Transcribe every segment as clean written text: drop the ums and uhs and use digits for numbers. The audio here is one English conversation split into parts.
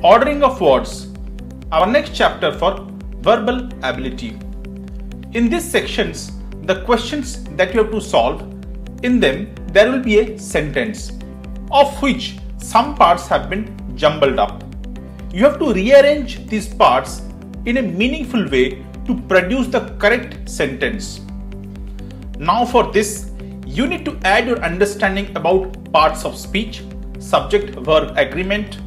Ordering of words, our next chapter for verbal ability. In these sections, the questions that you have to solve, in them there will be a sentence of which some parts have been jumbled up. You have to rearrange these parts in a meaningful way to produce the correct sentence. Now for this, you need to add your understanding about parts of speech, subject-verb agreement,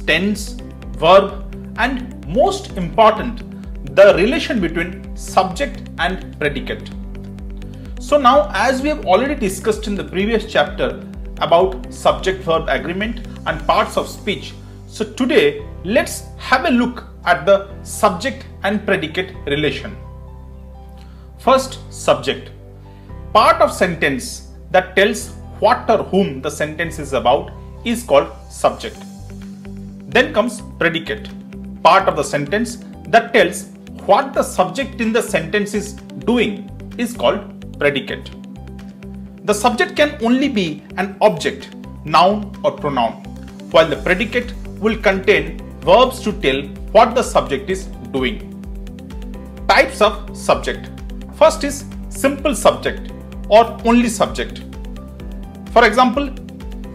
tense, verb, and most important, the relation between subject and predicate. So now, as we have already discussed in the previous chapter about subject-verb agreement and parts of speech, so today let's have a look at the subject and predicate relation. First, subject. Part of sentence that tells what or whom the sentence is about is called subject. Then comes predicate, part of the sentence that tells what the subject in the sentence is doing is called predicate. The subject can only be an object, noun or pronoun, while the predicate will contain verbs to tell what the subject is doing. Types of subject. First is simple subject or only subject. For example,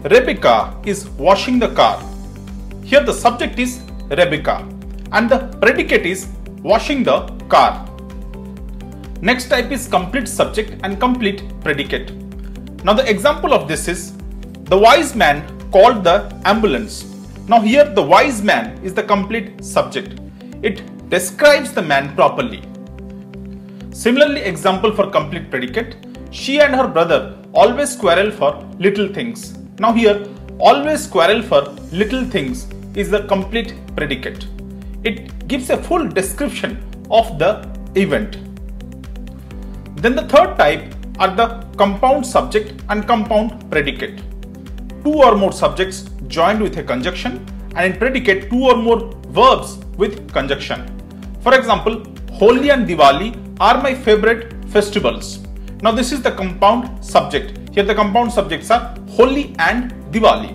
Rebecca is washing the car. Here the subject is Rebecca and the predicate is washing the car. Next type is complete subject and complete predicate. Now the example of this is the wise man called the ambulance. Now here the wise man is the complete subject. It describes the man properly. Similarly, example for complete predicate, she and her brother always quarrel for little things. Now here always quarrel for little things is the complete predicate. It gives a full description of the event. Then the third type are the compound subject and compound predicate. Two or more subjects joined with a conjunction, and in predicate two or more verbs with conjunction. For example, Holi and Diwali are my favorite festivals. Now this is the compound subject. Here the compound subjects are Holi and Diwali.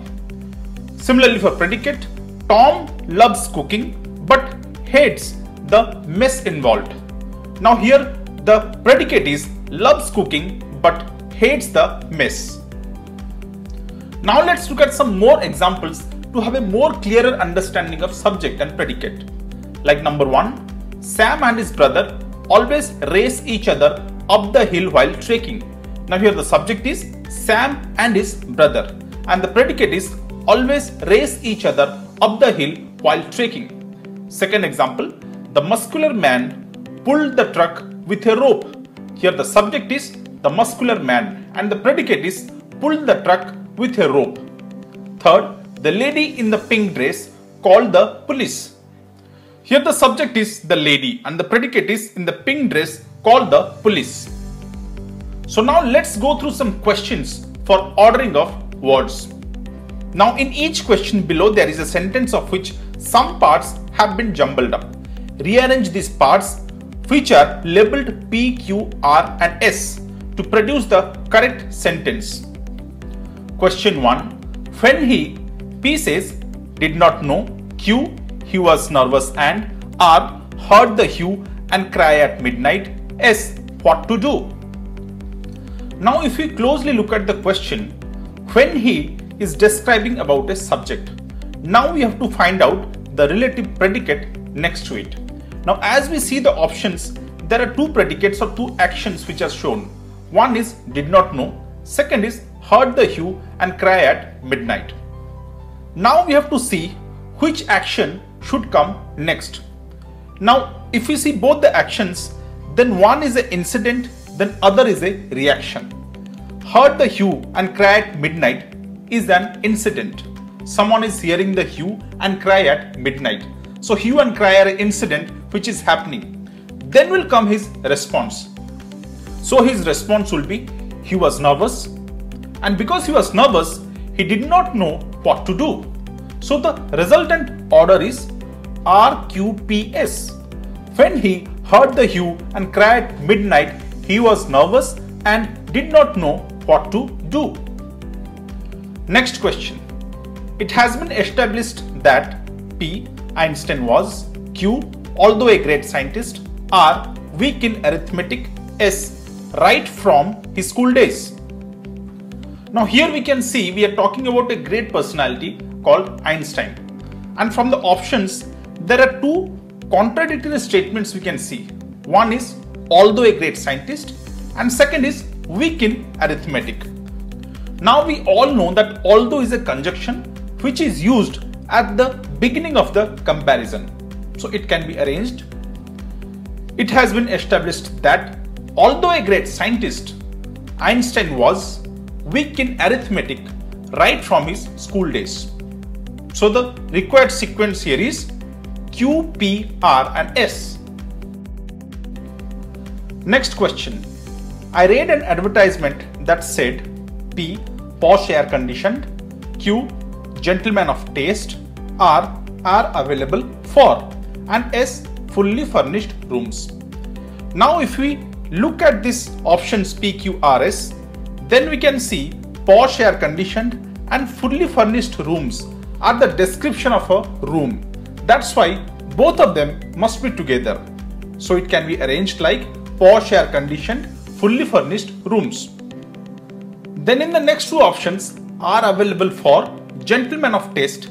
Similarly for predicate, Tom loves cooking but hates the mess involved. Now here the predicate is loves cooking but hates the mess. Now let's look at some more examples to have a more clearer understanding of subject and predicate. Like number 1, Sam and his brother always race each other up the hill while trekking. Now here the subject is Sam and his brother and the predicate is always race each other up the hill while trekking. Second example, the muscular man pulled the truck with a rope. Here the subject is the muscular man and the predicate is pulled the truck with a rope. Third, the lady in the pink dress called the police. Here the subject is the lady and the predicate is in the pink dress called the police. So now let's go through some questions for ordering of words. Now in each question below there is a sentence of which some parts have been jumbled up. Rearrange these parts which are labeled P, Q, R and S to produce the correct sentence. Question 1. When he, P says, did not know, Q, he was nervous and R, heard the hue and cry at midnight, S, what to do? Now if we closely look at the question, when he is describing about a subject. Now we have to find out the relative predicate next to it. Now as we see the options, there are two predicates or two actions which are shown. One is did not know, second is heard the hue and cry at midnight. Now we have to see which action should come next. Now if we see both the actions, then one is an incident, then other is a reaction. Heard the hue and cry at midnight is an incident. Someone is hearing the hue and cry at midnight. So hue and cry are an incident which is happening. Then will come his response. So his response will be he was nervous, and because he was nervous, he did not know what to do. So the resultant order is RQPS. When he heard the hue and cry at midnight, he was nervous and did not know what to do. Next question. It has been established that P. Einstein was. Q. Although a great scientist. R. Weak in arithmetic. S. Right from his school days. Now here we can see we are talking about a great personality called Einstein. And from the options, there are two contradictory statements we can see. One is although a great scientist, and second is weak in arithmetic. Now we all know that although is a conjunction which is used at the beginning of the comparison. So it can be arranged. It has been established that although a great scientist, Einstein was weak in arithmetic right from his school days. So the required sequence here is Q, P, R and S. Next question. I read an advertisement that said P. Posh air conditioned, Q. Gentleman of taste, R. Are available for, and S. Fully furnished rooms. Now if we look at this options P, Q, R, S, then we can see posh air conditioned and fully furnished rooms are the description of a room. That's why both of them must be together. So it can be arranged like posh air conditioned, fully furnished rooms. Then in the next two options are available for, gentleman of taste.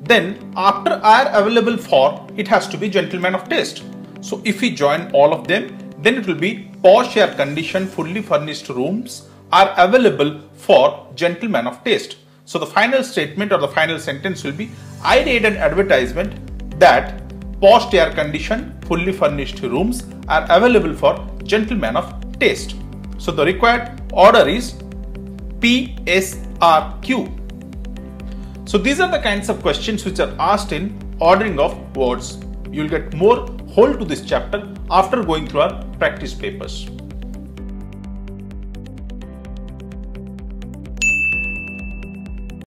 Then after are available for, it has to be gentleman of taste. So if we join all of them, then it will be posh air conditioned, fully furnished rooms are available for gentleman of taste. So the final statement or the final sentence will be, I read an advertisement that posh air conditioned, fully furnished rooms are available for gentleman of taste. So the required order is P, S, R, Q. So these are the kinds of questions which are asked in ordering of words. You will get more hold to this chapter after going through our practice papers.